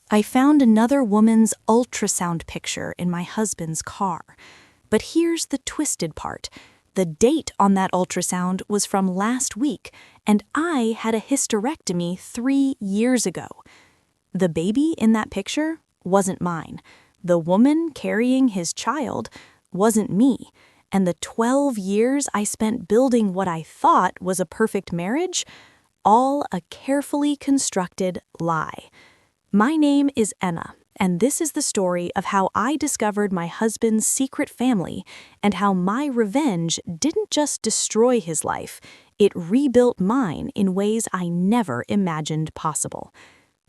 I found another woman's ultrasound picture in my husband's car. But here's the twisted part. The date on that ultrasound was from last week, and I had a hysterectomy 3 years ago. The baby in that picture wasn't mine. The woman carrying his child wasn't me. And the 12 years I spent building what I thought was a perfect marriage, all a carefully constructed lie. My name is Emma, and this is the story of how I discovered my husband's secret family and how my revenge didn't just destroy his life, it rebuilt mine in ways I never imagined possible.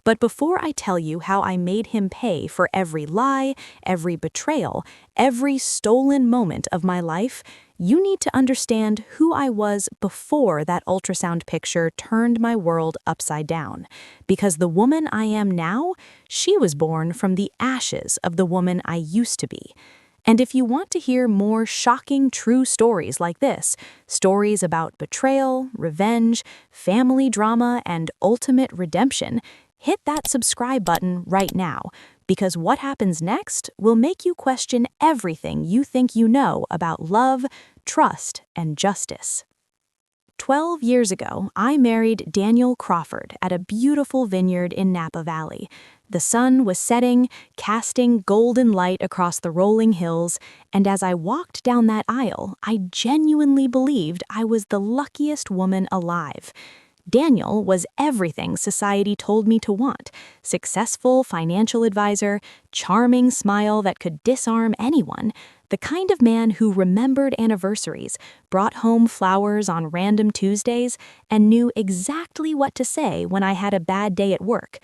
But before I tell you how I made him pay for every lie, every betrayal, every stolen moment of my life, you need to understand who I was before that ultrasound picture turned my world upside down. Because the woman I am now, she was born from the ashes of the woman I used to be. And if you want to hear more shocking true stories like this, stories about betrayal, revenge, family drama, and ultimate redemption, hit that subscribe button right now, because what happens next will make you question everything you think you know about love, trust, and justice. 12 years ago, I married Daniel Crawford at a beautiful vineyard in Napa Valley. The sun was setting, casting golden light across the rolling hills, and as I walked down that aisle, I genuinely believed I was the luckiest woman alive. Daniel was everything society told me to want: successful financial advisor, charming smile that could disarm anyone, the kind of man who remembered anniversaries, brought home flowers on random Tuesdays, and knew exactly what to say when I had a bad day at work.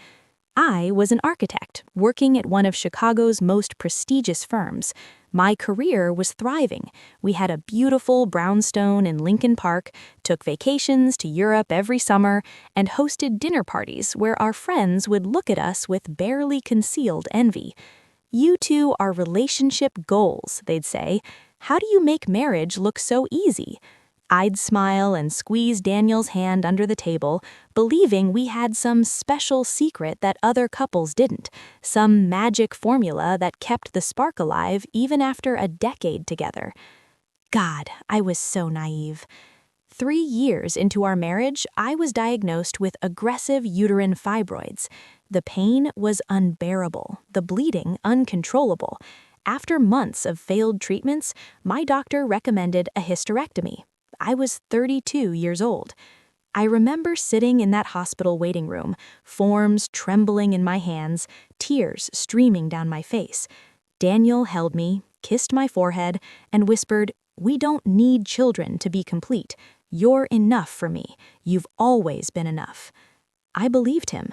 I was an architect, working at one of Chicago's most prestigious firms. My career was thriving. We had a beautiful brownstone in Lincoln Park, took vacations to Europe every summer, and hosted dinner parties where our friends would look at us with barely concealed envy. "You two are relationship goals," they'd say. "How do you make marriage look so easy?" I'd smile and squeeze Daniel's hand under the table, believing we had some special secret that other couples didn't, some magic formula that kept the spark alive even after a decade together. God, I was so naive. 3 years into our marriage, I was diagnosed with aggressive uterine fibroids. The pain was unbearable, the bleeding uncontrollable. After months of failed treatments, my doctor recommended a hysterectomy. I was 32 years old. I remember sitting in that hospital waiting room, forms trembling in my hands, tears streaming down my face. Daniel held me, kissed my forehead, and whispered, "We don't need children to be complete. You're enough for me. You've always been enough." I believed him.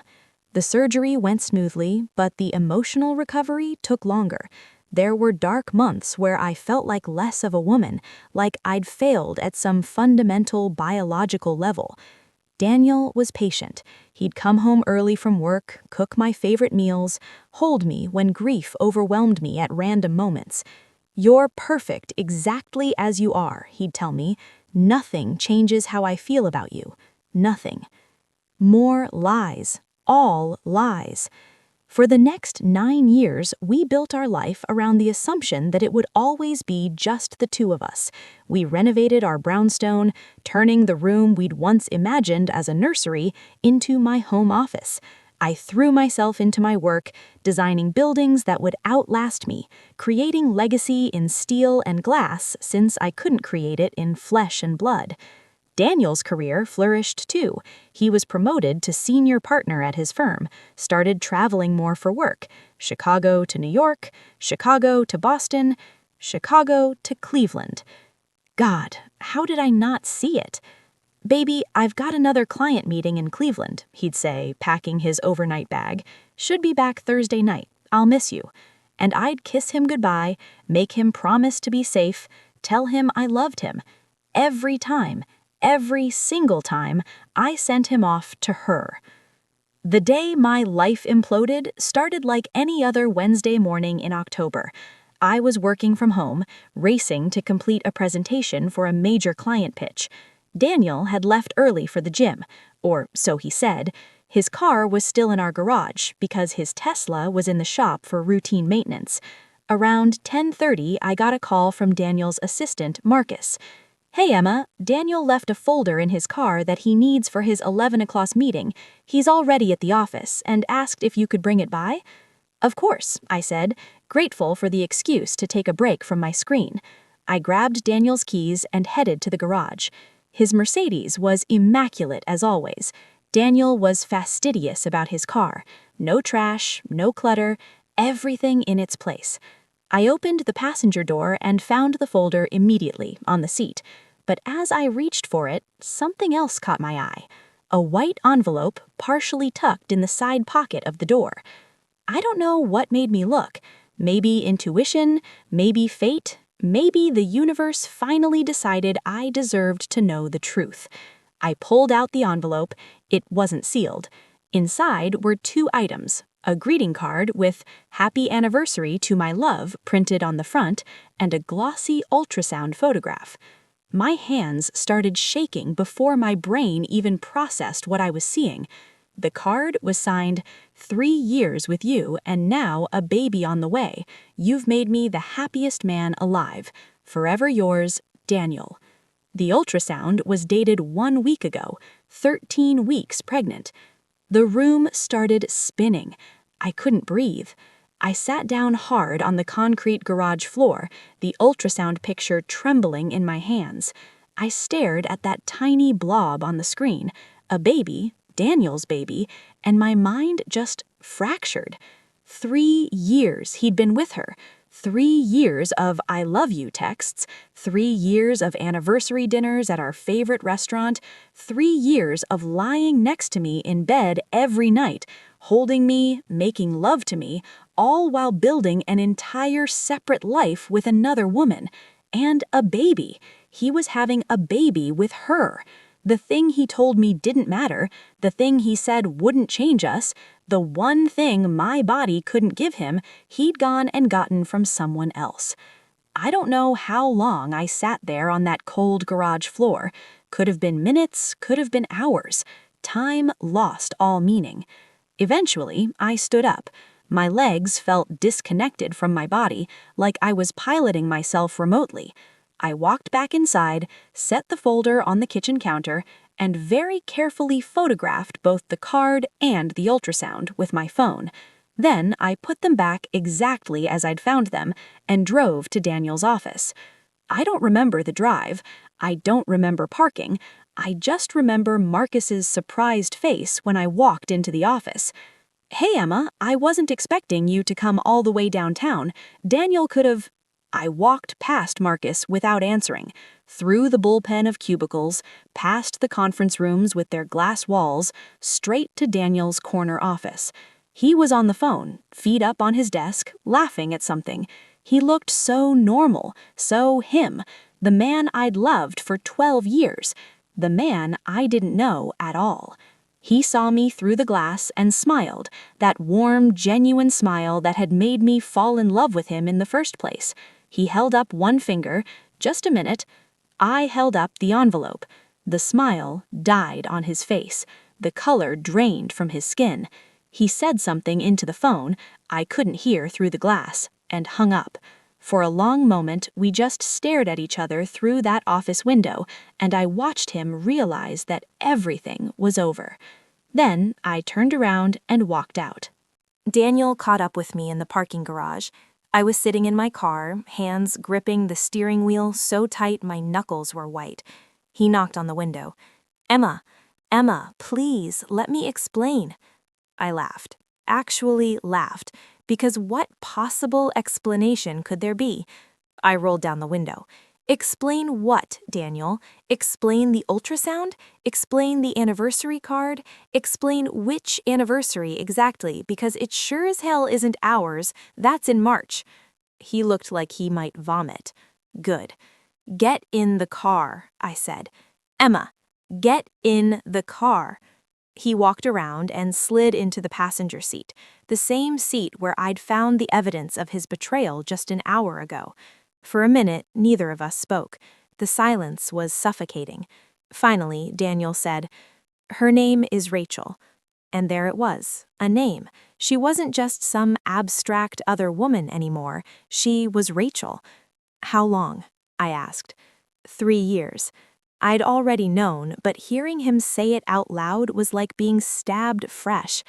The surgery went smoothly, but the emotional recovery took longer. There were dark months where I felt like less of a woman, like I'd failed at some fundamental biological level. Daniel was patient. He'd come home early from work, cook my favorite meals, hold me when grief overwhelmed me at random moments. "You're perfect exactly as you are," he'd tell me. "Nothing changes how I feel about you. Nothing." More lies. All lies. For the next 9 years, we built our life around the assumption that it would always be just the two of us. We renovated our brownstone, turning the room we'd once imagined as a nursery into my home office. I threw myself into my work, designing buildings that would outlast me, creating legacy in steel and glass since I couldn't create it in flesh and blood. Daniel's career flourished too. He was promoted to senior partner at his firm, started traveling more for work. Chicago to New York, Chicago to Boston, Chicago to Cleveland. God, how did I not see it? "Baby, I've got another client meeting in Cleveland," he'd say, packing his overnight bag. "Should be back Thursday night. I'll miss you." And I'd kiss him goodbye, make him promise to be safe, tell him I loved him. Every time. Every single time, I sent him off to her. The day my life imploded started like any other Wednesday morning in October. I was working from home, racing to complete a presentation for a major client pitch. Daniel had left early for the gym, or so he said. His car was still in our garage because his Tesla was in the shop for routine maintenance. Around 10:30, I got a call from Daniel's assistant, Marcus. "Hey, Emma, Daniel left a folder in his car that he needs for his 11 o'clock meeting. He's already at the office and asked if you could bring it by." "Of course," I said, grateful for the excuse to take a break from my screen. I grabbed Daniel's keys and headed to the garage. His Mercedes was immaculate as always. Daniel was fastidious about his car. No trash, no clutter, everything in its place. I opened the passenger door and found the folder immediately on the seat. But as I reached for it, something else caught my eye. A white envelope partially tucked in the side pocket of the door. I don't know what made me look. Maybe intuition, maybe fate, maybe the universe finally decided I deserved to know the truth. I pulled out the envelope. It wasn't sealed. Inside were 2 items: a greeting card with "Happy Anniversary to my love" printed on the front, and a glossy ultrasound photograph. My hands started shaking before my brain even processed what I was seeing. The card was signed, "3 years with you and now a baby on the way. You've made me the happiest man alive. Forever yours, Daniel." The ultrasound was dated 1 week ago, 13 weeks pregnant. The room started spinning. I couldn't breathe. I sat down hard on the concrete garage floor, the ultrasound picture trembling in my hands. I stared at that tiny blob on the screen, a baby, Daniel's baby, and my mind just fractured. 3 years he'd been with her. 3 years of "I love you" texts, 3 years of anniversary dinners at our favorite restaurant, 3 years of lying next to me in bed every night, holding me, making love to me, all while building an entire separate life with another woman. And a baby. He was having a baby with her. The thing he told me didn't matter, the thing he said wouldn't change us, the one thing my body couldn't give him, he'd gone and gotten from someone else. I don't know how long I sat there on that cold garage floor. Could have been minutes, could have been hours. Time lost all meaning. Eventually, I stood up. My legs felt disconnected from my body, like I was piloting myself remotely. I walked back inside, set the folder on the kitchen counter, and very carefully photographed both the card and the ultrasound with my phone. Then I put them back exactly as I'd found them and drove to Daniel's office. I don't remember the drive. I don't remember parking. I just remember Marcus's surprised face when I walked into the office. "Hey, Emma, I wasn't expecting you to come all the way downtown. Daniel could have..." I walked past Marcus without answering, through the bullpen of cubicles, past the conference rooms with their glass walls, straight to Daniel's corner office. He was on the phone, feet up on his desk, laughing at something. He looked so normal, so him, the man I'd loved for 12 years, the man I didn't know at all. He saw me through the glass and smiled, that warm, genuine smile that had made me fall in love with him in the first place. He held up one finger. "Just a minute." I held up the envelope. The smile died on his face. The color drained from his skin. He said something into the phone I couldn't hear through the glass, and hung up. For a long moment, we just stared at each other through that office window, and I watched him realize that everything was over. Then I turned around and walked out. Daniel caught up with me in the parking garage. I was sitting in my car, hands gripping the steering wheel so tight my knuckles were white. He knocked on the window. Emma, please, let me explain." I laughed. Actually laughed, because what possible explanation could there be? I rolled down the window. "Explain what, Daniel? Explain the ultrasound? Explain the anniversary card? Explain which anniversary exactly, because it sure as hell isn't ours. That's in March." He looked like he might vomit. "Good. Get in the car," I said. "Emma, get in the car." He walked around and slid into the passenger seat, the same seat where I'd found the evidence of his betrayal just an hour ago. For a minute, neither of us spoke. The silence was suffocating. Finally, Daniel said, "Her name is Rachel." And there it was, a name. She wasn't just some abstract other woman anymore. She was Rachel. How long? I asked. 3 years. I'd already known, but hearing him say it out loud was like being stabbed fresh.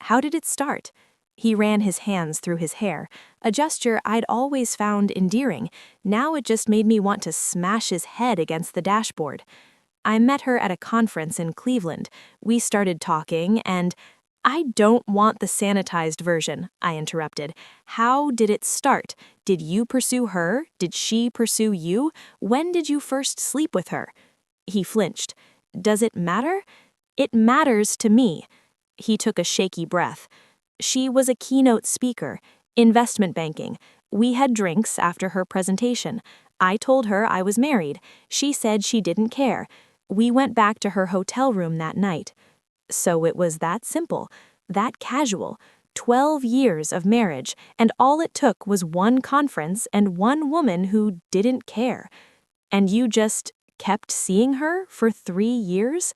How did it start? He ran his hands through his hair, a gesture I'd always found endearing. Now it just made me want to smash his head against the dashboard. I met her at a conference in Cleveland. We started talking, and I don't want the sanitized version, I interrupted. How did it start? Did you pursue her? Did she pursue you? When did you first sleep with her? He flinched. Does it matter? It matters to me. He took a shaky breath. She was a keynote speaker, investment banking. We had drinks after her presentation. I told her I was married. She said she didn't care. We went back to her hotel room that night. So it was that simple, that casual. 12 years of marriage, and all it took was one conference and one woman who didn't care. And you just kept seeing her for 3 years?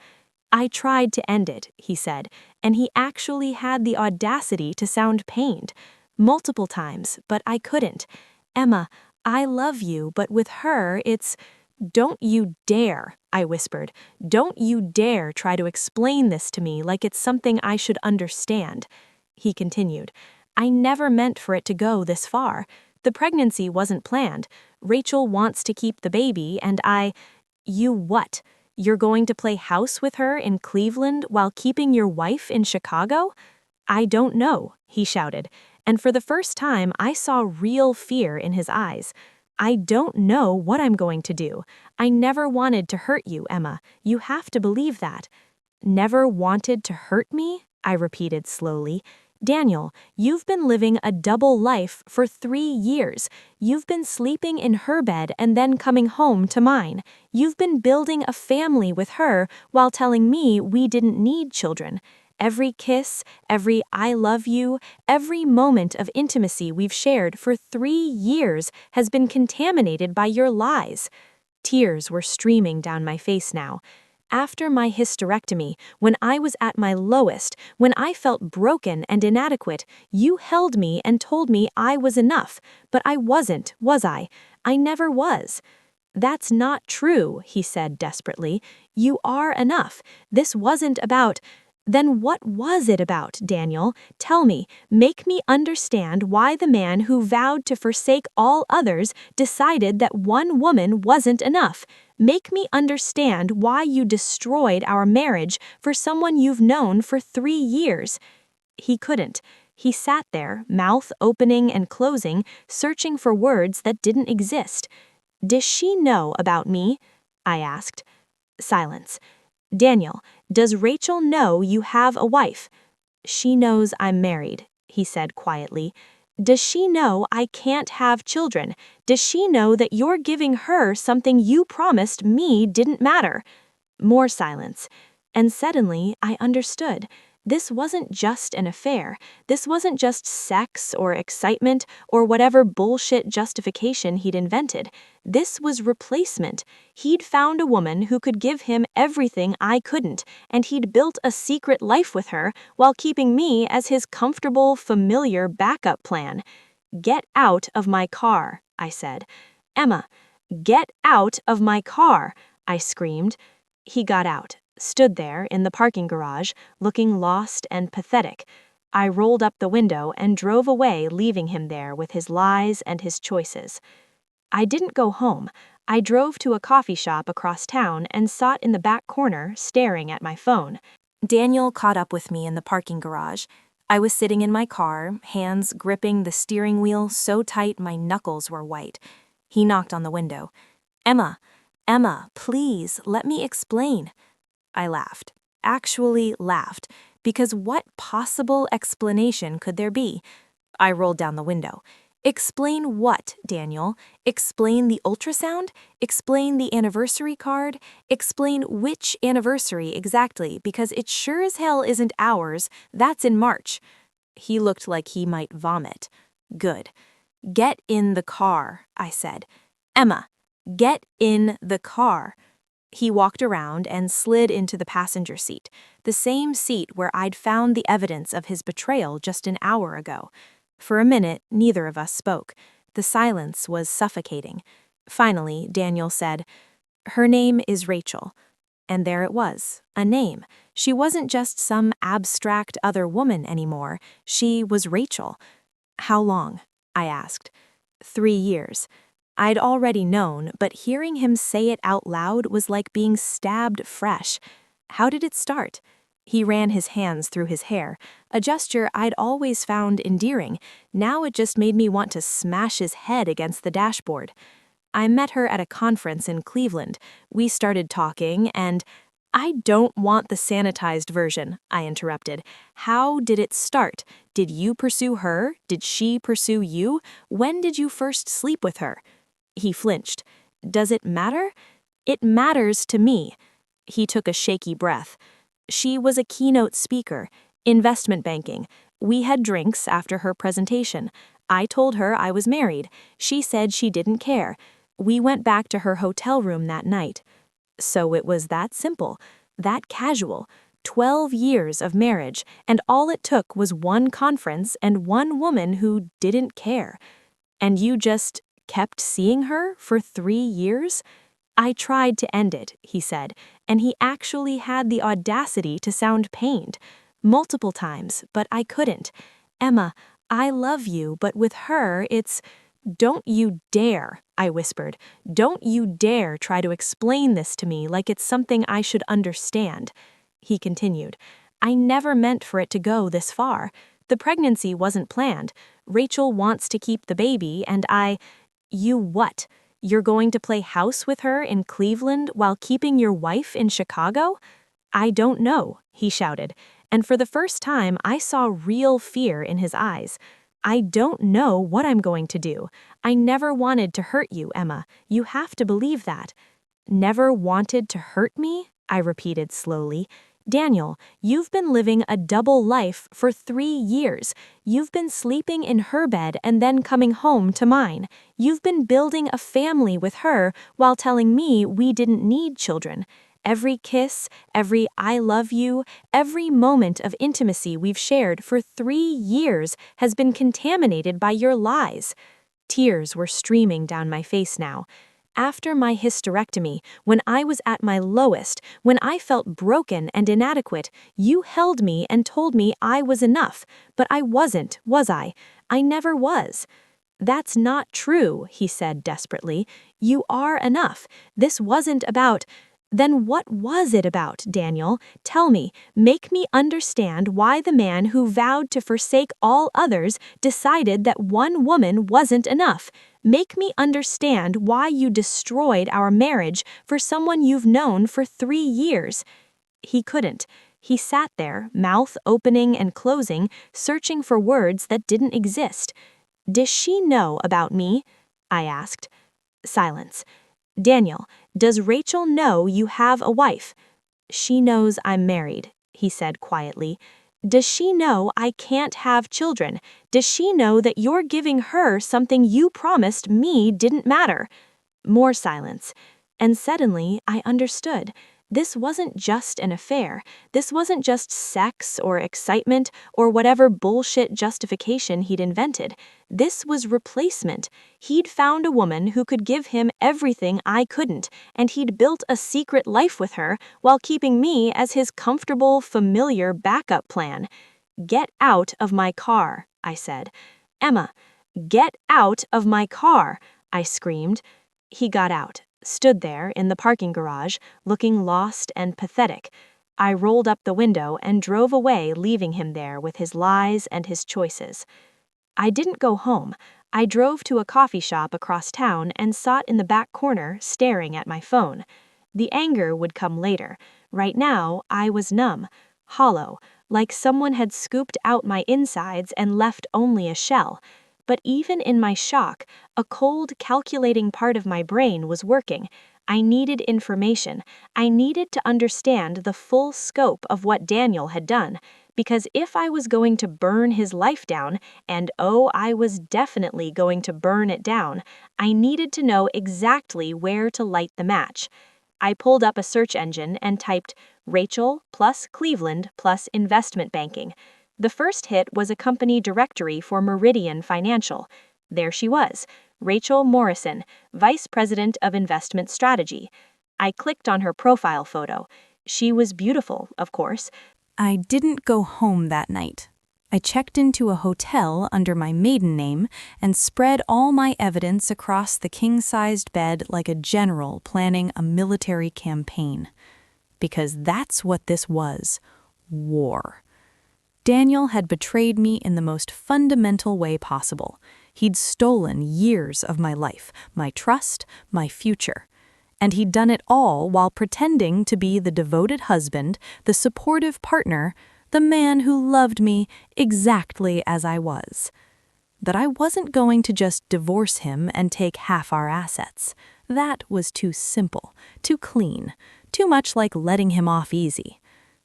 I tried to end it, he said, and he actually had the audacity to sound pained. Multiple times, but I couldn't. Emma, I love you, but with her, it's... Don't you dare, I whispered. Don't you dare try to explain this to me like it's something I should understand. He continued. I never meant for it to go this far. The pregnancy wasn't planned. Rachel wants to keep the baby, and You what? You're going to play house with her in Cleveland while keeping your wife in Chicago? I don't know, he shouted, and for the first time I saw real fear in his eyes. I don't know what I'm going to do. I never wanted to hurt you, Emma. You have to believe that. Never wanted to hurt me? I repeated slowly. Daniel, you've been living a double life for 3 years. You've been sleeping in her bed and then coming home to mine. You've been building a family with her while telling me we didn't need children. Every kiss, every I love you, every moment of intimacy we've shared for 3 years has been contaminated by your lies. Tears were streaming down my face now. After my hysterectomy, when I was at my lowest, when I felt broken and inadequate, you held me and told me I was enough, but I wasn't, was I? I never was. That's not true, he said desperately. You are enough. This wasn't about... Then what was it about, Daniel? Tell me, make me understand why the man who vowed to forsake all others decided that one woman wasn't enough. Make me understand why you destroyed our marriage for someone you've known for 3 years. He couldn't. He sat there, mouth opening and closing, searching for words that didn't exist. Does she know about me? I asked. Silence. Daniel, does Rachel know you have a wife? She knows I'm married, he said quietly. Does she know I can't have children? Does she know that you're giving her something you promised me didn't matter? More silence. And suddenly I understood. This wasn't just an affair. This wasn't just sex or excitement or whatever bullshit justification he'd invented. This was replacement. He'd found a woman who could give him everything I couldn't, and he'd built a secret life with her while keeping me as his comfortable, familiar backup plan. Get out of my car, I said. Emma, get out of my car, I screamed. He got out. Stood there in the parking garage, looking lost and pathetic. I rolled up the window and drove away, leaving him there with his lies and his choices. I didn't go home. I drove to a coffee shop across town and sat in the back corner, staring at my phone. Daniel caught up with me in the parking garage. I was sitting in my car, hands gripping the steering wheel so tight my knuckles were white. He knocked on the window. Emma, please, let me explain. I laughed. Actually laughed, because what possible explanation could there be? I rolled down the window. Explain what, Daniel? Explain the ultrasound? Explain the anniversary card? Explain which anniversary exactly, because it sure as hell isn't ours. That's in March. He looked like he might vomit. Good. Get in the car, I said. Emma, get in the car. He walked around and slid into the passenger seat, the same seat where I'd found the evidence of his betrayal just an hour ago. For a minute, neither of us spoke. The silence was suffocating. Finally, Daniel said, "Her name is Rachel." And there it was, a name. She wasn't just some abstract other woman anymore. She was Rachel. "How long?" I asked. 3 years. I'd already known, but hearing him say it out loud was like being stabbed fresh. How did it start? He ran his hands through his hair, a gesture I'd always found endearing. Now it just made me want to smash his head against the dashboard. I met her at a conference in Cleveland. We started talking, and "I don't want the sanitized version," I interrupted. "How did it start? Did you pursue her? Did she pursue you? When did you first sleep with her?" He flinched. "Does it matter?" "It matters to me." He took a shaky breath. "She was a keynote speaker, investment banking. We had drinks after her presentation. I told her I was married. She said she didn't care. We went back to her hotel room that night." So it was that simple, that casual. 12 years of marriage, and all it took was one conference and one woman who didn't care. "And you just kept seeing her for 3 years?" "I tried to end it," he said, and he actually had the audacity to sound pained. "Multiple times, but I couldn't. Emma, I love you, but with her, it's—" "Don't you dare," I whispered. "Don't you dare try to explain this to me like it's something I should understand." He continued, "I never meant for it to go this far. The pregnancy wasn't planned. Rachel wants to keep the baby, and I—" "You what? You're going to play house with her in Cleveland while keeping your wife in Chicago?" "I don't know," he shouted, and for the first time I saw real fear in his eyes. "I don't know what I'm going to do. I never wanted to hurt you, Emma. You have to believe that." "Never wanted to hurt me?" I repeated slowly. "Daniel, you've been living a double life for 3 years. You've been sleeping in her bed and then coming home to mine. You've been building a family with her while telling me we didn't need children. Every kiss, every I love you, every moment of intimacy we've shared for 3 years has been contaminated by your lies." Tears were streaming down my face now. "After my hysterectomy, when I was at my lowest, when I felt broken and inadequate, you held me and told me I was enough, but I wasn't, was I? I never was." "That's not true," he said desperately. "You are enough. This wasn't about—" "Then what was it about, Daniel? Tell me, make me understand why the man who vowed to forsake all others decided that one woman wasn't enough. Make me understand why you destroyed our marriage for someone you've known for 3 years." He couldn't. He sat there, mouth opening and closing, searching for words that didn't exist. "Does she know about me?" I asked. Silence. "Daniel, does Rachel know you have a wife?" "She knows I'm married," he said quietly. "Does she know I can't have children? Does she know that you're giving her something you promised me didn't matter?" More silence. And suddenly I understood. This wasn't just an affair. This wasn't just sex or excitement or whatever bullshit justification he'd invented. This was replacement. He'd found a woman who could give him everything I couldn't, and he'd built a secret life with her while keeping me as his comfortable, familiar backup plan. "Get out of my car," I said. "Emma, get out of my car," I screamed. He got out, stood there in the parking garage, looking lost and pathetic. I rolled up the window and drove away, leaving him there with his lies and his choices. I didn't go home. I drove to a coffee shop across town and sat in the back corner, staring at my phone. The anger would come later. Right now, I was numb, hollow, like someone had scooped out my insides and left only a shell. But even in my shock, a cold, calculating part of my brain was working. I needed information. I needed to understand the full scope of what Daniel had done, because if I was going to burn his life down, and oh, I was definitely going to burn it down, I needed to know exactly where to light the match. I pulled up a search engine and typed Rachel plus Cleveland plus investment banking. The first hit was a company directory for Meridian Financial. There she was, Rachel Morrison, Vice President of Investment Strategy. I clicked on her profile photo. She was beautiful, of course. I didn't go home that night. I checked into a hotel under my maiden name and spread all my evidence across the king-sized bed like a general planning a military campaign. Because that's what this was, war. Daniel had betrayed me in the most fundamental way possible. He'd stolen years of my life, my trust, my future. And he'd done it all while pretending to be the devoted husband, the supportive partner, the man who loved me exactly as I was. That I wasn't going to just divorce him and take half our assets. That was too simple, too clean, too much like letting him off easy.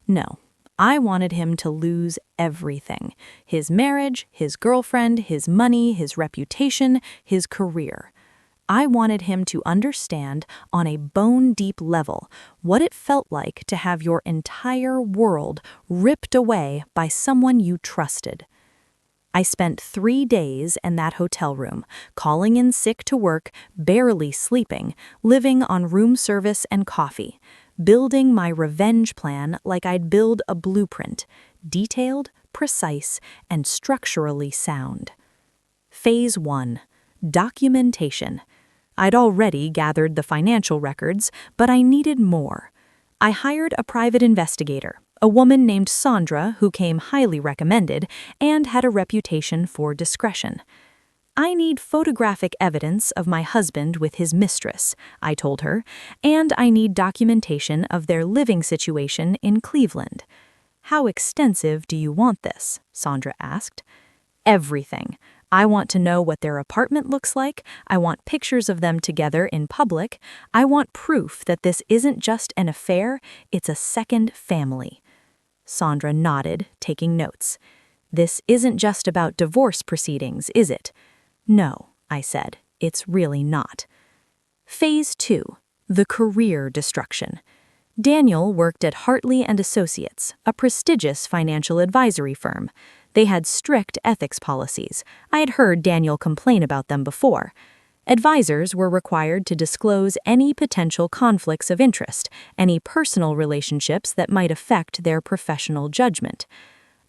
No, I wanted him to lose everything. His marriage, his girlfriend, his money, his reputation, his career. I wanted him to understand on a bone-deep level what it felt like to have your entire world ripped away by someone you trusted. I spent 3 days in that hotel room, calling in sick to work, barely sleeping, living on room service and coffee, building my revenge plan like I'd build a blueprint, detailed, precise, and structurally sound. Phase 1. Documentation. I'd already gathered the financial records, but I needed more. I hired a private investigator, a woman named Sandra who came highly recommended and had a reputation for discretion. I need photographic evidence of my husband with his mistress, I told her, and I need documentation of their living situation in Cleveland. How extensive do you want this? Sandra asked. Everything. I want to know what their apartment looks like. I want pictures of them together in public. I want proof that this isn't just an affair, it's a second family. Sandra nodded, taking notes. This isn't just about divorce proceedings, is it? No, I said, it's really not. Phase 2. The career destruction. Daniel worked at Hartley and Associates, a prestigious financial advisory firm. They had strict ethics policies. I had heard Daniel complain about them before. Advisors were required to disclose any potential conflicts of interest, any personal relationships that might affect their professional judgment.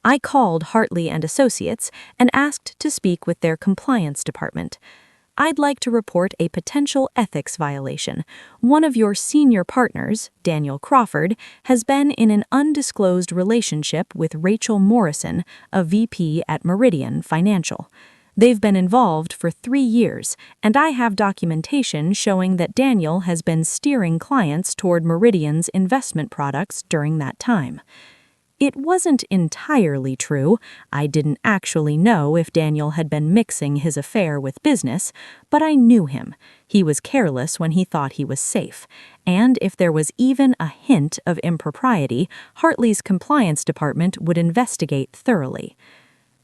I called Hartley and Associates and asked to speak with their compliance department. I'd like to report a potential ethics violation. One of your senior partners, Daniel Crawford, has been in an undisclosed relationship with Rachel Morrison, a VP at Meridian Financial. They've been involved for 3 years, and I have documentation showing that Daniel has been steering clients toward Meridian's investment products during that time. It wasn't entirely true. I didn't actually know if Daniel had been mixing his affair with business, but I knew him. He was careless when he thought he was safe. And if there was even a hint of impropriety, Hartley's compliance department would investigate thoroughly.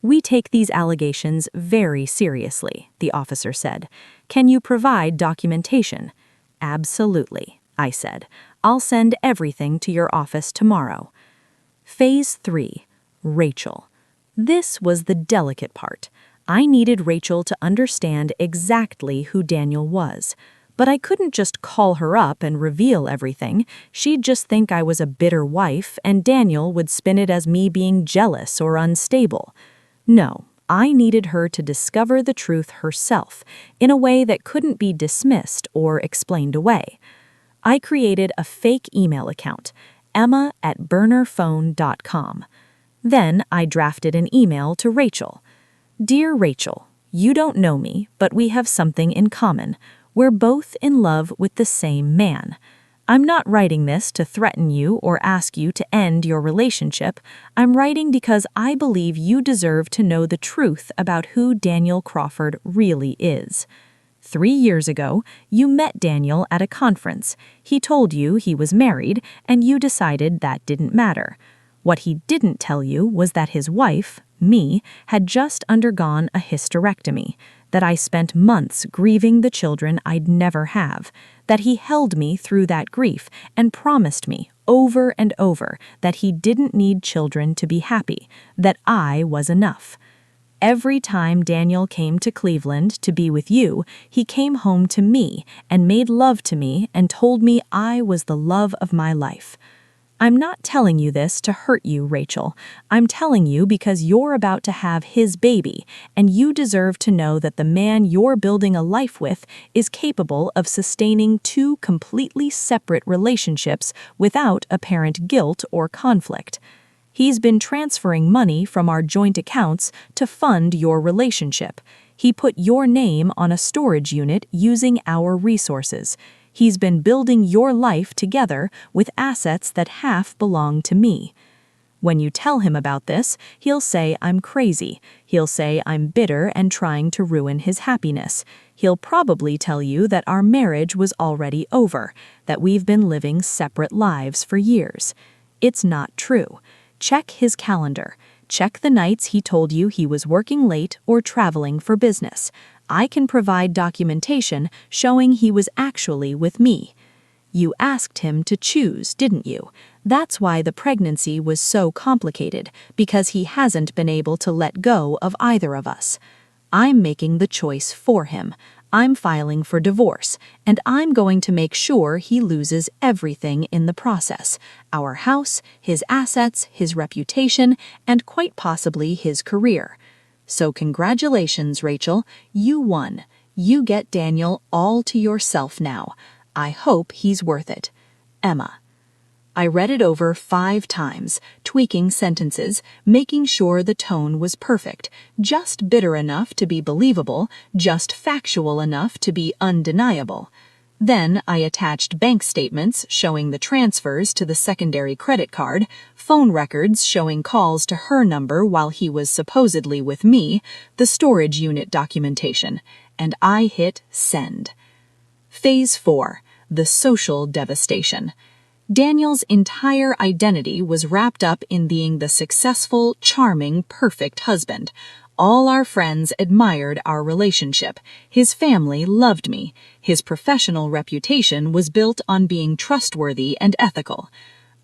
We take these allegations very seriously, the officer said. Can you provide documentation? Absolutely, I said. I'll send everything to your office tomorrow. Phase 3. Rachel. This was the delicate part. I needed Rachel to understand exactly who Daniel was. But I couldn't just call her up and reveal everything. She'd just think I was a bitter wife, and Daniel would spin it as me being jealous or unstable. No, I needed her to discover the truth herself, in a way that couldn't be dismissed or explained away. I created a fake email account, emma@burnerphone.com. Then I drafted an email to Rachel. Dear Rachel, you don't know me, but we have something in common. We're both in love with the same man. I'm not writing this to threaten you or ask you to end your relationship. I'm writing because I believe you deserve to know the truth about who Daniel Crawford really is. 3 years ago, you met Daniel at a conference. He told you he was married, and you decided that didn't matter. What he didn't tell you was that his wife, me, had just undergone a hysterectomy, that I spent months grieving the children I'd never have, that he held me through that grief and promised me over and over that he didn't need children to be happy, that I was enough. Every time Daniel came to Cleveland to be with you, he came home to me and made love to me and told me I was the love of my life. I'm not telling you this to hurt you, Rachel. I'm telling you because you're about to have his baby, and you deserve to know that the man you're building a life with is capable of sustaining two completely separate relationships without apparent guilt or conflict. He's been transferring money from our joint accounts to fund your relationship. He put your name on a storage unit using our resources. He's been building your life together with assets that half belong to me. When you tell him about this, he'll say I'm crazy. He'll say I'm bitter and trying to ruin his happiness. He'll probably tell you that our marriage was already over, that we've been living separate lives for years. It's not true. Check his calendar. Check the nights he told you he was working late or traveling for business. I can provide documentation showing he was actually with me. You asked him to choose, didn't you? That's why the pregnancy was so complicated, because he hasn't been able to let go of either of us. I'm making the choice for him. I'm filing for divorce, and I'm going to make sure he loses everything in the process: our house, his assets, his reputation, and quite possibly his career. So congratulations, Rachel. You won. You get Daniel all to yourself now. I hope he's worth it. Emma. I read it over 5 times, tweaking sentences, making sure the tone was perfect, just bitter enough to be believable, just factual enough to be undeniable. Then I attached bank statements showing the transfers to the secondary credit card, phone records showing calls to her number while he was supposedly with me, the storage unit documentation, and I hit send. Phase 4, the social devastation. Daniel's entire identity was wrapped up in being the successful, charming, perfect husband. All our friends admired our relationship. His family loved me. His professional reputation was built on being trustworthy and ethical.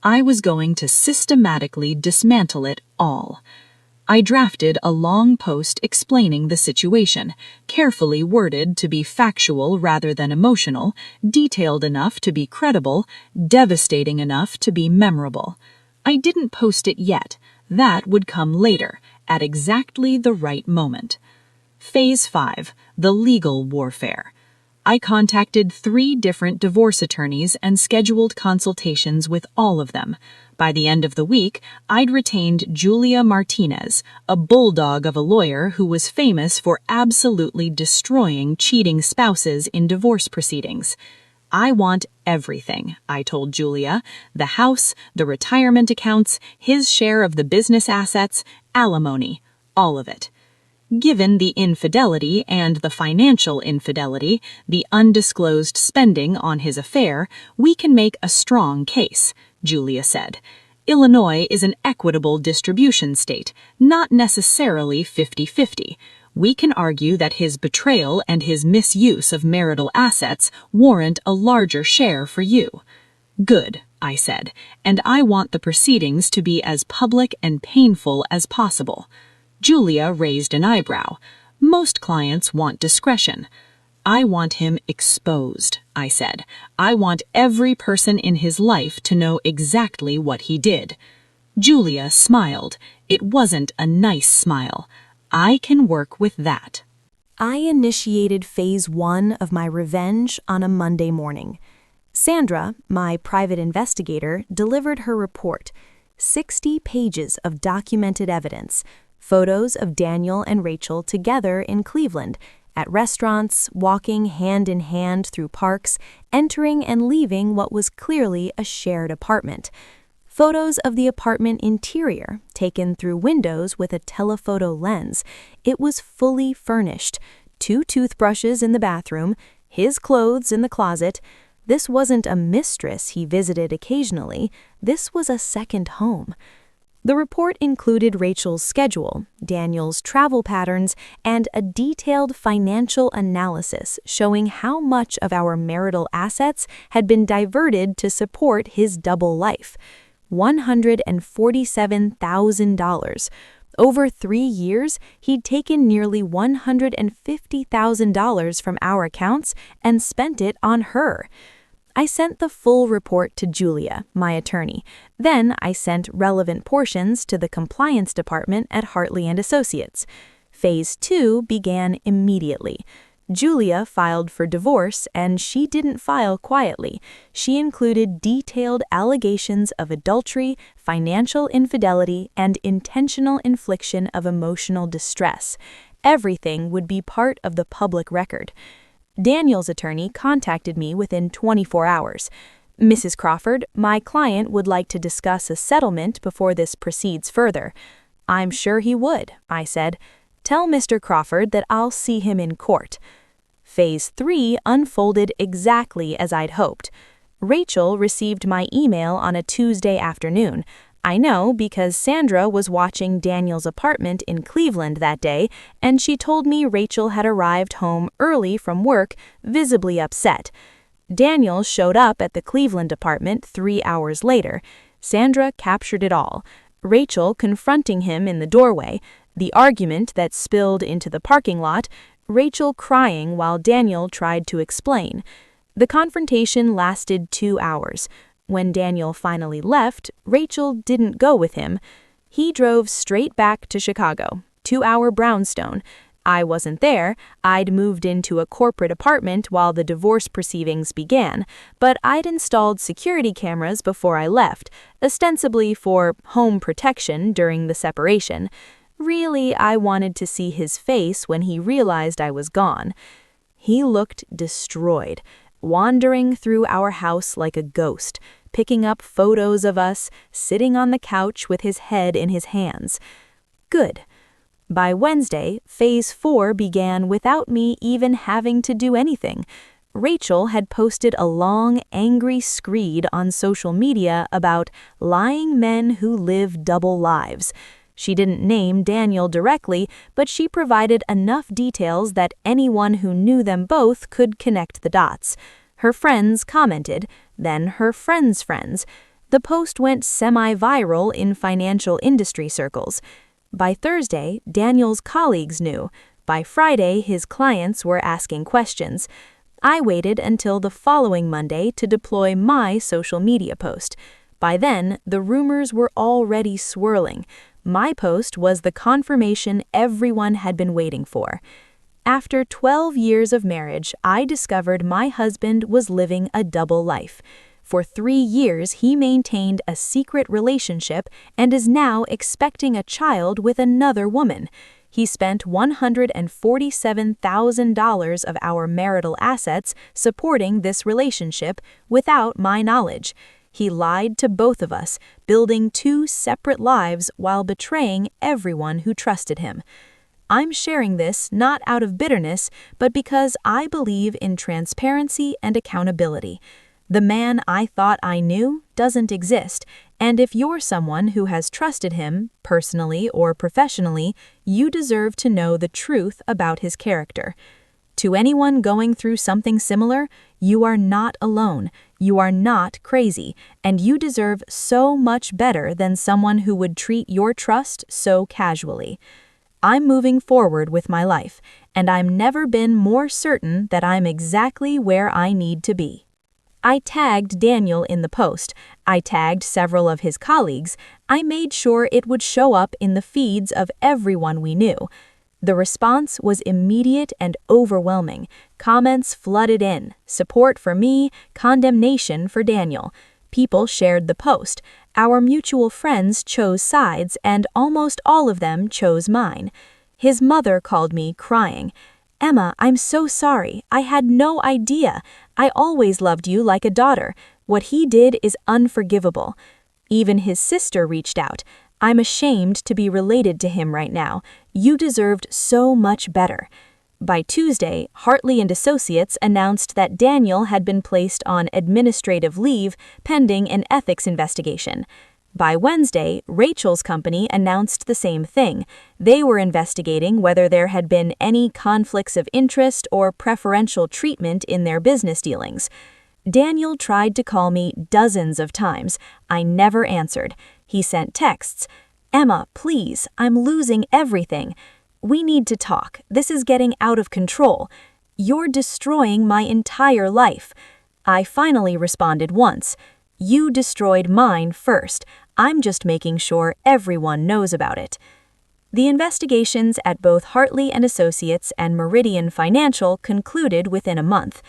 I was going to systematically dismantle it all. I drafted a long post explaining the situation, carefully worded to be factual rather than emotional, detailed enough to be credible, devastating enough to be memorable. I didn't post it yet. That would come later, at exactly the right moment. Phase 5, the legal warfare. I contacted 3 different divorce attorneys and scheduled consultations with all of them. By the end of the week, I'd retained Julia Martinez, a bulldog of a lawyer who was famous for absolutely destroying cheating spouses in divorce proceedings. I want everything, I told Julia. The house, the retirement accounts, his share of the business assets, alimony, all of it. Given the infidelity and the financial infidelity, the undisclosed spending on his affair, we can make a strong case, Julia said. Illinois is an equitable distribution state, not necessarily 50-50. We can argue that his betrayal and his misuse of marital assets warrant a larger share for you. Good, I said, and I want the proceedings to be as public and painful as possible. Julia raised an eyebrow. Most clients want discretion. I want him exposed, I said. I want every person in his life to know exactly what he did. Julia smiled. It wasn't a nice smile. I can work with that. I initiated phase 1 of my revenge on a Monday morning. Sandra, my private investigator, delivered her report. 60 pages of documented evidence, photos of Daniel and Rachel together in Cleveland, at restaurants, walking hand in hand through parks, entering and leaving what was clearly a shared apartment. Photos of the apartment interior, taken through windows with a telephoto lens. It was fully furnished. 2 toothbrushes in the bathroom, his clothes in the closet. This wasn't a mistress he visited occasionally. This was a second home. The report included Rachel's schedule, Daniel's travel patterns, and a detailed financial analysis showing how much of our marital assets had been diverted to support his double life. $147,000. Over 3 years, he'd taken nearly $150,000 from our accounts and spent it on her. I sent the full report to Julia, my attorney. Then I sent relevant portions to the compliance department at Hartley & Associates. Phase 2 began immediately. Julia filed for divorce, and she didn't file quietly. She included detailed allegations of adultery, financial infidelity, and intentional infliction of emotional distress. Everything would be part of the public record. Daniel's attorney contacted me within 24 hours. "Mrs. Crawford, my client would like to discuss a settlement before this proceeds further." "I'm sure he would," I said. "Tell Mr. Crawford that I'll see him in court." Phase 3 unfolded exactly as I'd hoped. Rachel received my email on a Tuesday afternoon. I know because Sandra was watching Daniel's apartment in Cleveland that day, and she told me Rachel had arrived home early from work, visibly upset. Daniel showed up at the Cleveland apartment 3 hours later. Sandra captured it all. Rachel confronting him in the doorway, the argument that spilled into the parking lot, Rachel crying while Daniel tried to explain. The confrontation lasted 2 hours. When Daniel finally left, Rachel didn't go with him. He drove straight back to Chicago, 2-hour brownstone. I wasn't there. I'd moved into a corporate apartment while the divorce proceedings began, but I'd installed security cameras before I left, ostensibly for home protection during the separation. Really, I wanted to see his face when he realized I was gone. He looked destroyed, wandering through our house like a ghost, picking up photos of us, sitting on the couch with his head in his hands. Good. By Wednesday, Phase 4 began without me even having to do anything. Rachel had posted a long, angry screed on social media about lying men who live double lives. She didn't name Daniel directly, but she provided enough details that anyone who knew them both could connect the dots. Her friends commented, then her friends' friends. The post went semi-viral in financial industry circles. By Thursday, Daniel's colleagues knew. By Friday, his clients were asking questions. I waited until the following Monday to deploy my social media post. By then, the rumors were already swirling. My post was the confirmation everyone had been waiting for. After 12 years of marriage, I discovered my husband was living a double life. For 3 years, he maintained a secret relationship and is now expecting a child with another woman. He spent $147,000 of our marital assets supporting this relationship without my knowledge. He lied to both of us, building 2 separate lives while betraying everyone who trusted him. I'm sharing this not out of bitterness, but because I believe in transparency and accountability. The man I thought I knew doesn't exist, and if you're someone who has trusted him, personally or professionally, you deserve to know the truth about his character. To anyone going through something similar, you are not alone, you are not crazy, and you deserve so much better than someone who would treat your trust so casually. I'm moving forward with my life, and I've never been more certain that I'm exactly where I need to be. I tagged Daniel in the post. I tagged several of his colleagues. I made sure it would show up in the feeds of everyone we knew. The response was immediate and overwhelming. Comments flooded in, support for me, condemnation for Daniel. People shared the post. Our mutual friends chose sides, and almost all of them chose mine. His mother called me crying. "Emma, I'm so sorry. I had no idea. I always loved you like a daughter. What he did is unforgivable." Even his sister reached out. "I'm ashamed to be related to him right now. You deserved so much better." By Tuesday, Hartley & Associates announced that Daniel had been placed on administrative leave pending an ethics investigation. By Wednesday, Rachel's company announced the same thing. They were investigating whether there had been any conflicts of interest or preferential treatment in their business dealings. Daniel tried to call me dozens of times. I never answered. He sent texts. "Emma, please, I'm losing everything. We need to talk. This is getting out of control. You're destroying my entire life." I finally responded once. "You destroyed mine first. I'm just making sure everyone knows about it." The investigations at both Hartley and Associates and Meridian Financial concluded within a month.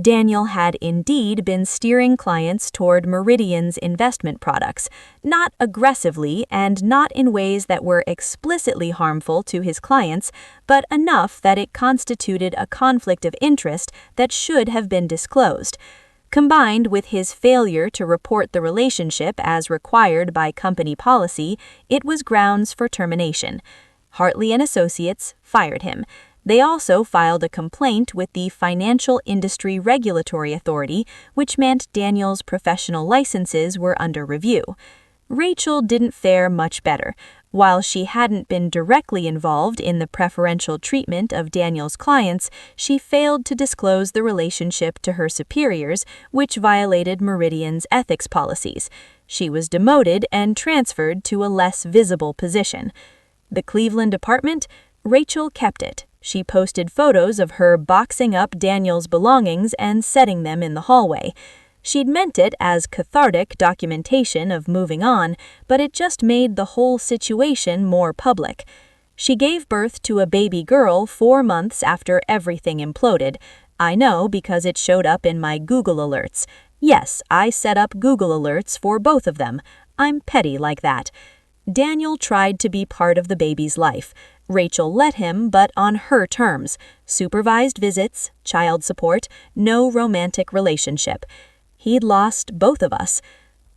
Daniel had indeed been steering clients toward Meridian's investment products, not aggressively and not in ways that were explicitly harmful to his clients, but enough that it constituted a conflict of interest that should have been disclosed. Combined with his failure to report the relationship as required by company policy, it was grounds for termination. Hartley and Associates fired him. They also filed a complaint with the Financial Industry Regulatory Authority, which meant Daniel's professional licenses were under review. Rachel didn't fare much better. While she hadn't been directly involved in the preferential treatment of Daniel's clients, she failed to disclose the relationship to her superiors, which violated Meridian's ethics policies. She was demoted and transferred to a less visible position. The Cleveland apartment? Rachel kept it. She posted photos of her boxing up Daniel's belongings and setting them in the hallway. She'd meant it as cathartic documentation of moving on, but it just made the whole situation more public. She gave birth to a baby girl 4 months after everything imploded. I know because it showed up in my Google alerts. Yes, I set up Google alerts for both of them. I'm petty like that. Daniel tried to be part of the baby's life. Rachel let him, but on her terms. Supervised visits, child support, no romantic relationship. He'd lost both of us.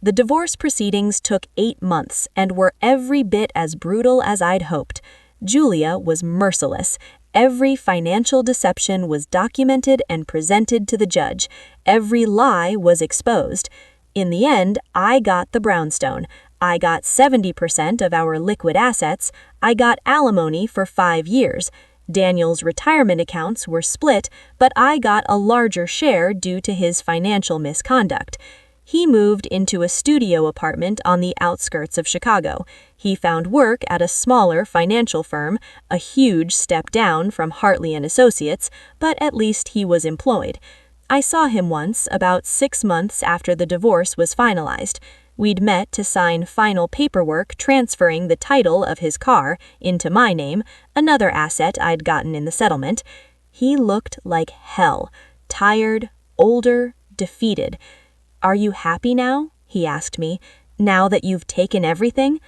The divorce proceedings took 8 months and were every bit as brutal as I'd hoped. Julia was merciless. Every financial deception was documented and presented to the judge. Every lie was exposed. In the end, I got the brownstone. I got 70% of our liquid assets. I got alimony for 5 years. Daniel's retirement accounts were split, but I got a larger share due to his financial misconduct. He moved into a studio apartment on the outskirts of Chicago. He found work at a smaller financial firm, a huge step down from Hartley and Associates, but at least he was employed. I saw him once, about 6 months after the divorce was finalized. We'd met to sign final paperwork transferring the title of his car into my name, another asset I'd gotten in the settlement. He looked like hell, tired, older, defeated. "Are you happy now?" he asked me, "now that you've taken everything?"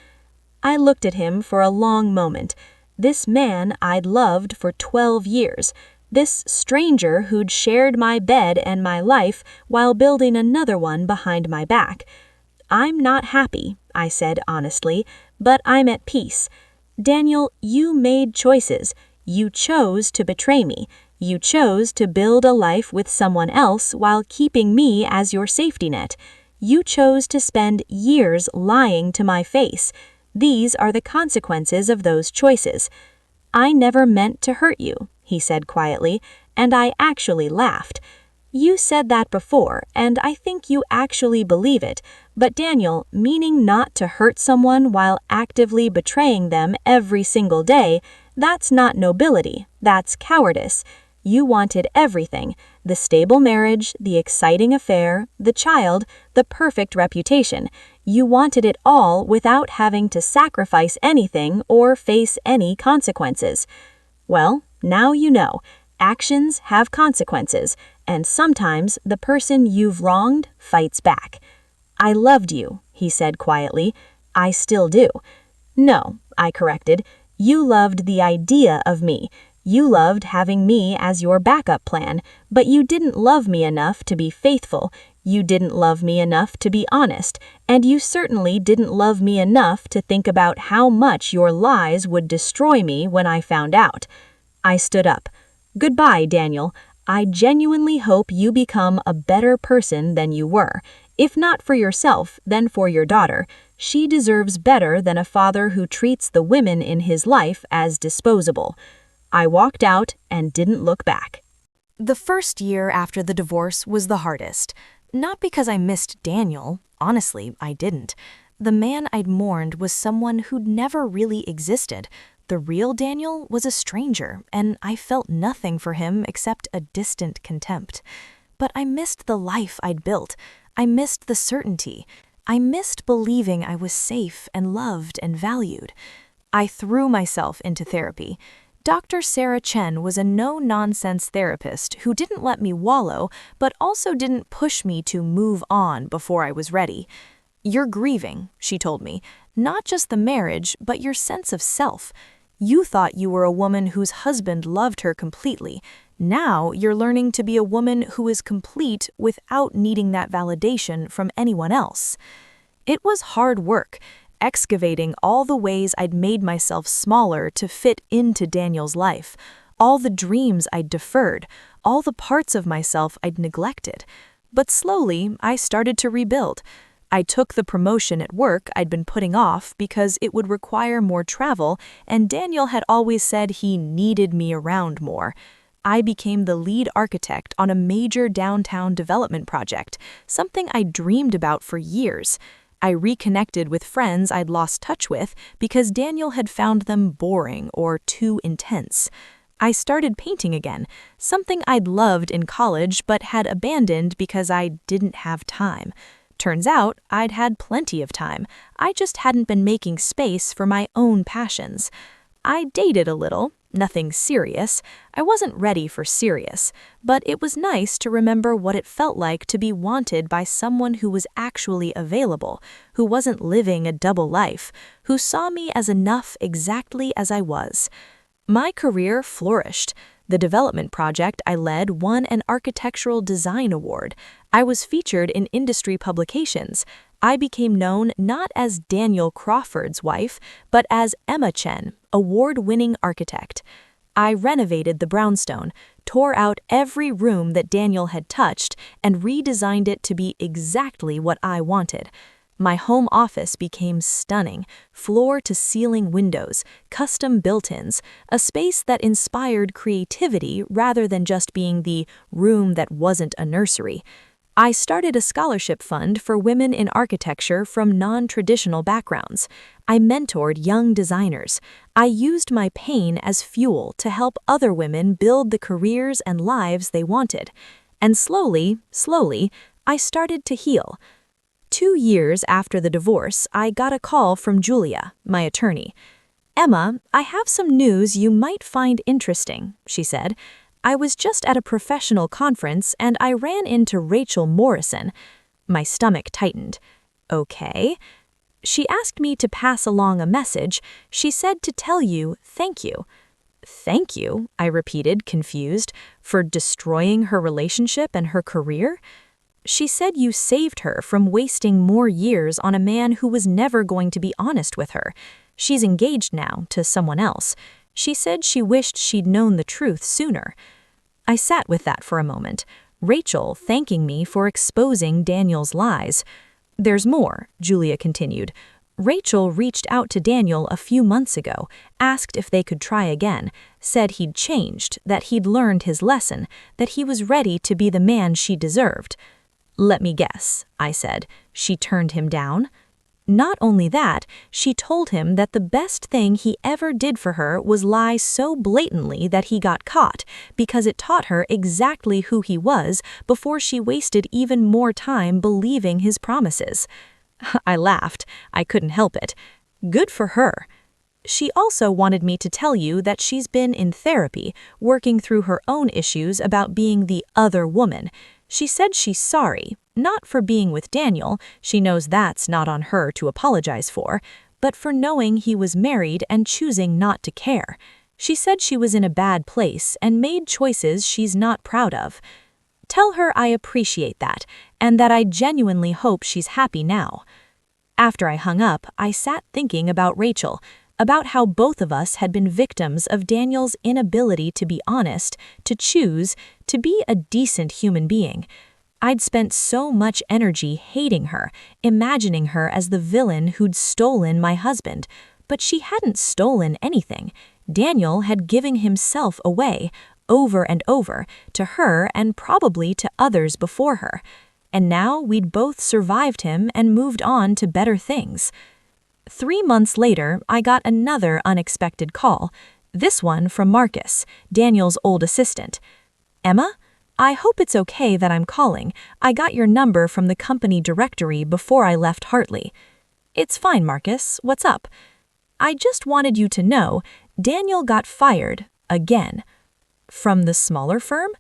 I looked at him for a long moment. This man I'd loved for 12 years. This stranger who'd shared my bed and my life while building another one behind my back. "I'm not happy," I said honestly, "but I'm at peace. Daniel, you made choices. You chose to betray me. You chose to build a life with someone else while keeping me as your safety net. You chose to spend years lying to my face. These are the consequences of those choices." "I never meant to hurt you," he said quietly, and I actually laughed. "You said that before, and I think you actually believe it, but Daniel, meaning not to hurt someone while actively betraying them every single day, that's not nobility, that's cowardice. You wanted everything, the stable marriage, the exciting affair, the child, the perfect reputation. You wanted it all without having to sacrifice anything or face any consequences. Well, now you know. Actions have consequences, and sometimes the person you've wronged fights back." "I loved you," he said quietly. "I still do." "No," I corrected. "You loved the idea of me. You loved having me as your backup plan, but you didn't love me enough to be faithful. You didn't love me enough to be honest, and you certainly didn't love me enough to think about how much your lies would destroy me when I found out." I stood up. "Goodbye, Daniel. I genuinely hope you become a better person than you were. If not for yourself, then for your daughter. She deserves better than a father who treats the women in his life as disposable. I walked out and didn't look back. The first year after the divorce was the hardest. Not because I missed Daniel. Honestly, I didn't. The man I'd mourned was someone who'd never really existed. The real Daniel was a stranger, and I felt nothing for him except a distant contempt. But I missed the life I'd built. I missed the certainty. I missed believing I was safe and loved and valued. I threw myself into therapy. Dr. Sarah Chen was a no-nonsense therapist who didn't let me wallow, but also didn't push me to move on before I was ready. "You're grieving," she told me, "not just the marriage, but your sense of self. You thought you were a woman whose husband loved her completely. Now you're learning to be a woman who is complete without needing that validation from anyone else." It was hard work, excavating all the ways I'd made myself smaller to fit into Daniel's life, all the dreams I'd deferred, all the parts of myself I'd neglected. But slowly, I started to rebuild. I took the promotion at work I'd been putting off because it would require more travel, and Daniel had always said he needed me around more. I became the lead architect on a major downtown development project, something I dreamed about for years. I reconnected with friends I'd lost touch with because Daniel had found them boring or too intense. I started painting again, something I'd loved in college but had abandoned because I didn't have time. Turns out I'd had plenty of time. I just hadn't been making space for my own passions. I dated a little, nothing serious. I wasn't ready for serious, but it was nice to remember what it felt like to be wanted by someone who was actually available, who wasn't living a double life, who saw me as enough exactly as I was. My career flourished. The development project I led won an architectural design award. I was featured in industry publications. I became known not as Daniel Crawford's wife, but as Emma Chen, award-winning architect. I renovated the brownstone, tore out every room that Daniel had touched, and redesigned it to be exactly what I wanted. My home office became stunning, floor-to-ceiling windows, custom built-ins, a space that inspired creativity rather than just being the room that wasn't a nursery. I started a scholarship fund for women in architecture from non-traditional backgrounds. I mentored young designers. I used my pain as fuel to help other women build the careers and lives they wanted. And slowly, I started to heal. 2 years after the divorce, I got a call from Julia, my attorney. "Emma, I have some news you might find interesting," she said. "I was just at a professional conference and I ran into Rachel Morrison." My stomach tightened. "Okay." "She asked me to pass along a message. She said to tell you thank you." "Thank you," I repeated, confused, "for destroying her relationship and her career?" "She said you saved her from wasting more years on a man who was never going to be honest with her. She's engaged now to someone else. She said she wished she'd known the truth sooner." I sat with that for a moment. Rachel thanking me for exposing Daniel's lies. "There's more," Julia continued. "Rachel reached out to Daniel a few months ago, asked if they could try again, said he'd changed, that he'd learned his lesson, that he was ready to be the man she deserved." "Let me guess," I said. "She turned him down?" "Not only that, she told him that the best thing he ever did for her was lie so blatantly that he got caught, because it taught her exactly who he was before she wasted even more time believing his promises." I laughed. I couldn't help it. "Good for her." "She also wanted me to tell you that she's been in therapy, working through her own issues about being the other woman. She said she's sorry, not for being with Daniel, she knows that's not on her to apologize for, but for knowing he was married and choosing not to care. She said she was in a bad place and made choices she's not proud of. Tell her I appreciate that, and that I genuinely hope she's happy now." After I hung up, I sat thinking about Rachel, about how both of us had been victims of Daniel's inability to be honest, to choose, to be a decent human being. I'd spent so much energy hating her, imagining her as the villain who'd stolen my husband. But she hadn't stolen anything. Daniel had given himself away, over and over, to her and probably to others before her. And now we'd both survived him and moved on to better things. 3 months later, I got another unexpected call, this one from Marcus, Daniel's old assistant. "Emma? I hope it's okay that I'm calling. I got your number from the company directory before I left Hartley." "It's fine, Marcus. What's up?" "I just wanted you to know, Daniel got fired, again." "From the smaller firm?"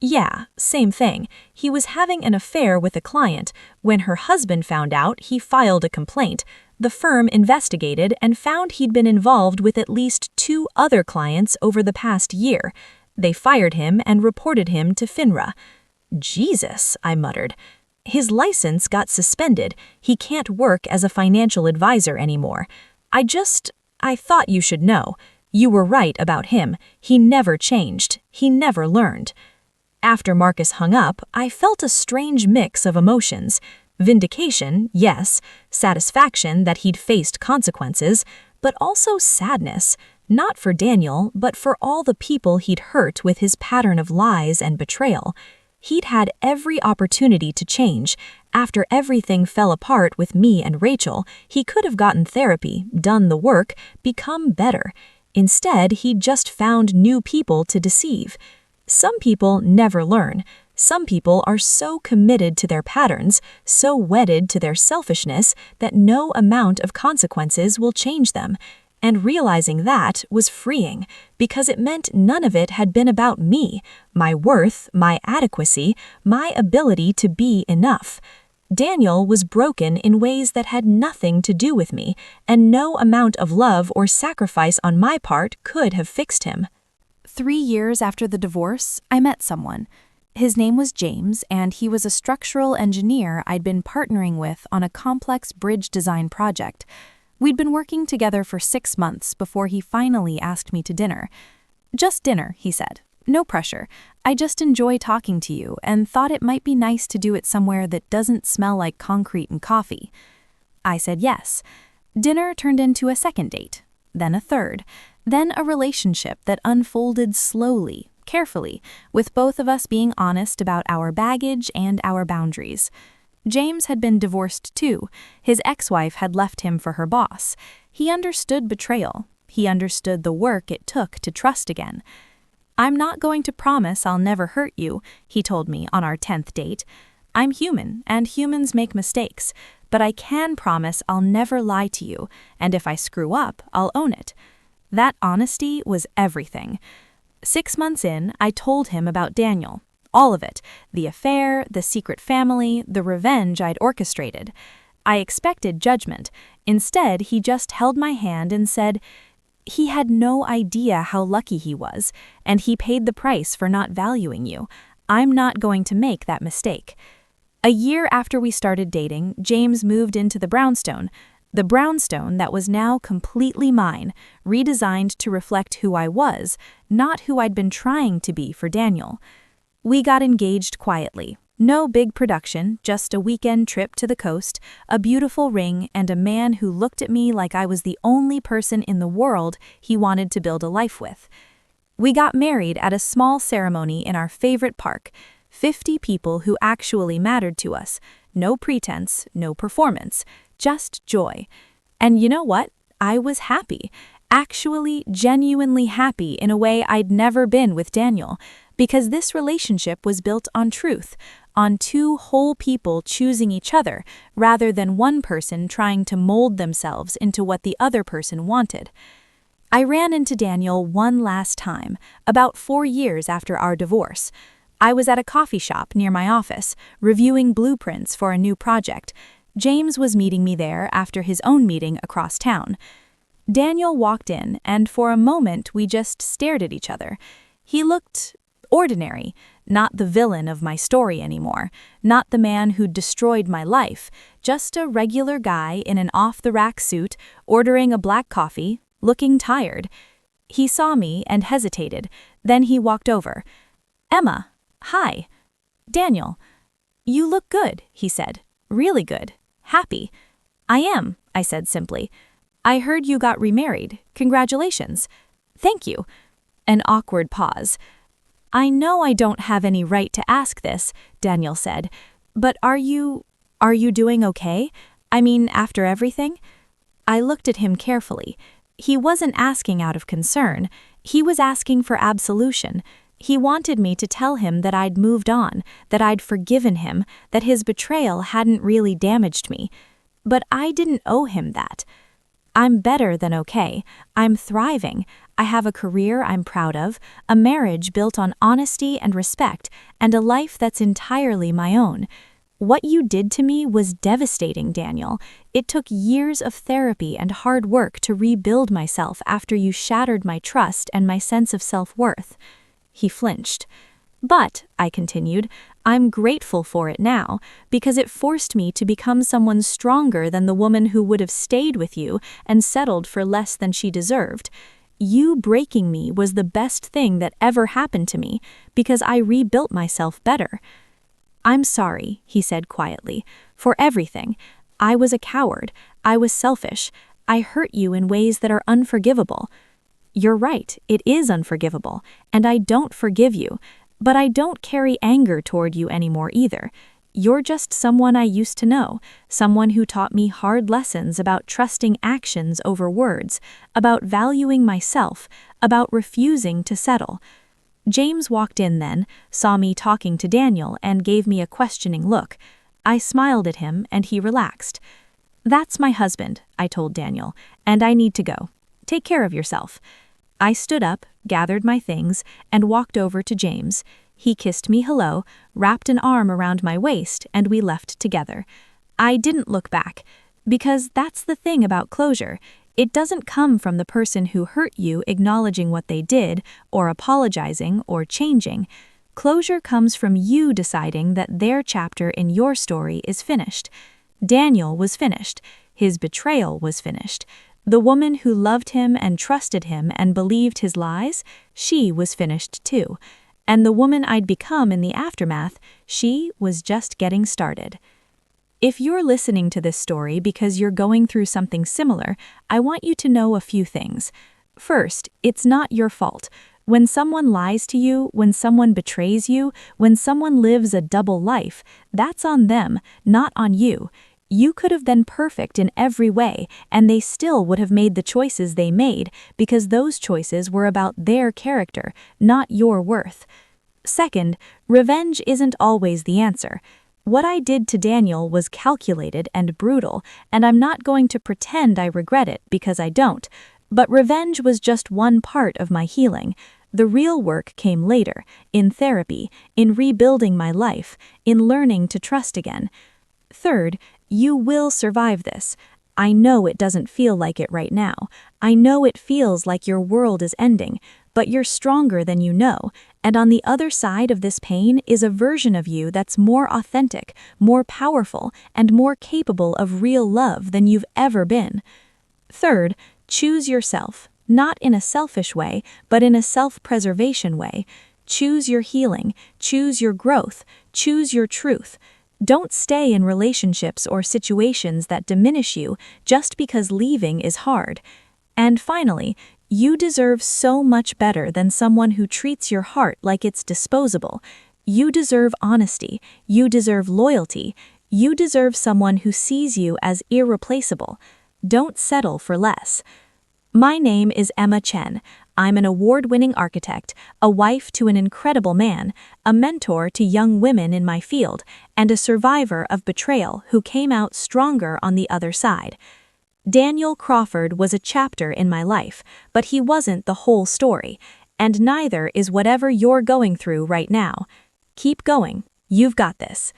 "Yeah, same thing. He was having an affair with a client. When her husband found out, he filed a complaint. The firm investigated and found he'd been involved with at least 2 other clients over the past year. They fired him and reported him to FINRA." "Jesus," I muttered. "His license got suspended. He can't work as a financial advisor anymore. I thought you should know. You were right about him. He never changed. He never learned." After Marcus hung up, I felt a strange mix of emotions. Vindication, yes, satisfaction that he'd faced consequences, but also sadness, not for Daniel, but for all the people he'd hurt with his pattern of lies and betrayal. He'd had every opportunity to change. After everything fell apart with me and Rachel, he could have gotten therapy, done the work, become better. Instead, he'd just found new people to deceive. Some people never learn. Some people are so committed to their patterns, so wedded to their selfishness, that no amount of consequences will change them. And realizing that was freeing, because it meant none of it had been about me, my worth, my adequacy, my ability to be enough. Daniel was broken in ways that had nothing to do with me, and no amount of love or sacrifice on my part could have fixed him. 3 years after the divorce, I met someone. His name was James, and he was a structural engineer I'd been partnering with on a complex bridge design project. We'd been working together for 6 months before he finally asked me to dinner. "Just dinner," he said. "No pressure. I just enjoy talking to you and thought it might be nice to do it somewhere that doesn't smell like concrete and coffee." I said yes. Dinner turned into a second date, then a third, then a relationship that unfolded slowly, carefully, with both of us being honest about our baggage and our boundaries. James had been divorced too. His ex-wife had left him for her boss. He understood betrayal. He understood the work it took to trust again. "I'm not going to promise I'll never hurt you," he told me on our 10th date. "I'm human, and humans make mistakes, but I can promise I'll never lie to you, and if I screw up, I'll own it." That honesty was everything. 6 months in, I told him about Daniel. All of it, the affair, the secret family, the revenge I'd orchestrated. I expected judgment. Instead, he just held my hand and said, "He had no idea how lucky he was, and he paid the price for not valuing you. I'm not going to make that mistake." A year after we started dating, James moved into the brownstone that was now completely mine, redesigned to reflect who I was, not who I'd been trying to be for Daniel. We got engaged quietly. No big production, just a weekend trip to the coast, a beautiful ring, and a man who looked at me like I was the only person in the world he wanted to build a life with. We got married at a small ceremony in our favorite park. 50 people who actually mattered to us. No pretense, no performance, just joy. And you know what? I was happy. Actually, genuinely happy in a way I'd never been with Daniel, because this relationship was built on truth, on 2 whole people choosing each other, rather than one person trying to mold themselves into what the other person wanted. I ran into Daniel one last time, about 4 years after our divorce. I was at a coffee shop near my office, reviewing blueprints for a new project. James was meeting me there after his own meeting across town. Daniel walked in, and for a moment we just stared at each other. He looked ordinary, not the villain of my story anymore, not the man who'd destroyed my life, just a regular guy in an off-the-rack suit, ordering a black coffee, looking tired. He saw me and hesitated, then he walked over. "Emma, hi." "Daniel." "You look good," he said. "Really good. Happy." "I am," I said simply. "I heard you got remarried. Congratulations." "Thank you." An awkward pause. "I know I don't have any right to ask this," Daniel said, "but are you doing okay? I mean, after everything?" I looked at him carefully. He wasn't asking out of concern. He was asking for absolution. He wanted me to tell him that I'd moved on, that I'd forgiven him, that his betrayal hadn't really damaged me. But I didn't owe him that. "I'm better than okay. I'm thriving. I have a career I'm proud of, a marriage built on honesty and respect, and a life that's entirely my own. What you did to me was devastating, Daniel. It took years of therapy and hard work to rebuild myself after you shattered my trust and my sense of self-worth." He flinched. "But," I continued, "I'm grateful for it now, because it forced me to become someone stronger than the woman who would have stayed with you and settled for less than she deserved. You breaking me was the best thing that ever happened to me, because I rebuilt myself better." "I'm sorry," he said quietly, "for everything. I was a coward. I was selfish. I hurt you in ways that are unforgivable." "You're right, it is unforgivable, and I don't forgive you. But I don't carry anger toward you anymore either. You're just someone I used to know, someone who taught me hard lessons about trusting actions over words, about valuing myself, about refusing to settle." James walked in then, saw me talking to Daniel, and gave me a questioning look. I smiled at him, and he relaxed. "That's my husband," I told Daniel, "and I need to go. Take care of yourself." I stood up, gathered my things, and walked over to James. He kissed me hello, wrapped an arm around my waist, and we left together. I didn't look back, because that's the thing about closure. It doesn't come from the person who hurt you acknowledging what they did, or apologizing, or changing. Closure comes from you deciding that their chapter in your story is finished. Daniel was finished. His betrayal was finished. The woman who loved him and trusted him and believed his lies, she was finished too. And the woman I'd become in the aftermath, she was just getting started. If you're listening to this story because you're going through something similar, I want you to know a few things. First, it's not your fault. When someone lies to you, when someone betrays you, when someone lives a double life, that's on them, not on you. You could have been perfect in every way, and they still would have made the choices they made because those choices were about their character, not your worth. Second, revenge isn't always the answer. What I did to Daniel was calculated and brutal, and I'm not going to pretend I regret it because I don't. But revenge was just one part of my healing. The real work came later, in therapy, in rebuilding my life, in learning to trust again. Third, you will survive this. I know it doesn't feel like it right now. I know it feels like your world is ending, but you're stronger than you know, and on the other side of this pain is a version of you that's more authentic, more powerful, and more capable of real love than you've ever been. Third, choose yourself, not in a selfish way, but in a self-preservation way. Choose your healing, choose your growth, choose your truth. Don't stay in relationships or situations that diminish you just because leaving is hard. And finally, you deserve so much better than someone who treats your heart like it's disposable. You deserve honesty. You deserve loyalty. You deserve someone who sees you as irreplaceable. Don't settle for less. My name is Emma Chen. I'm an award-winning architect, a wife to an incredible man, a mentor to young women in my field, and a survivor of betrayal who came out stronger on the other side. Daniel Crawford was a chapter in my life, but he wasn't the whole story, and neither is whatever you're going through right now. Keep going. You've got this.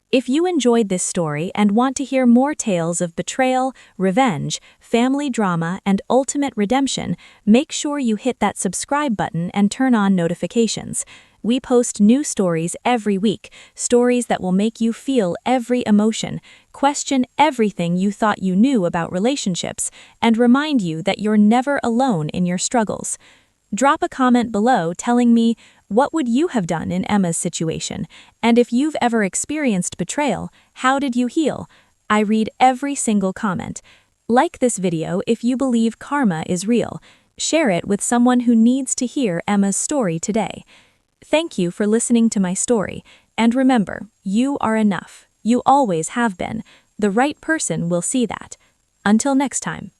If you enjoyed this story and want to hear more tales of betrayal, revenge, family drama, and ultimate redemption, make sure you hit that subscribe button and turn on notifications. We post new stories every week, stories that will make you feel every emotion, question everything you thought you knew about relationships, and remind you that you're never alone in your struggles. Drop a comment below telling me, What would you have done in Emma's situation? And if you've ever experienced betrayal, how did you heal? I read every single comment. Like this video if you believe karma is real. Share it with someone who needs to hear Emma's story today. Thank you for listening to my story. And remember, you are enough. You always have been. The right person will see that. Until next time.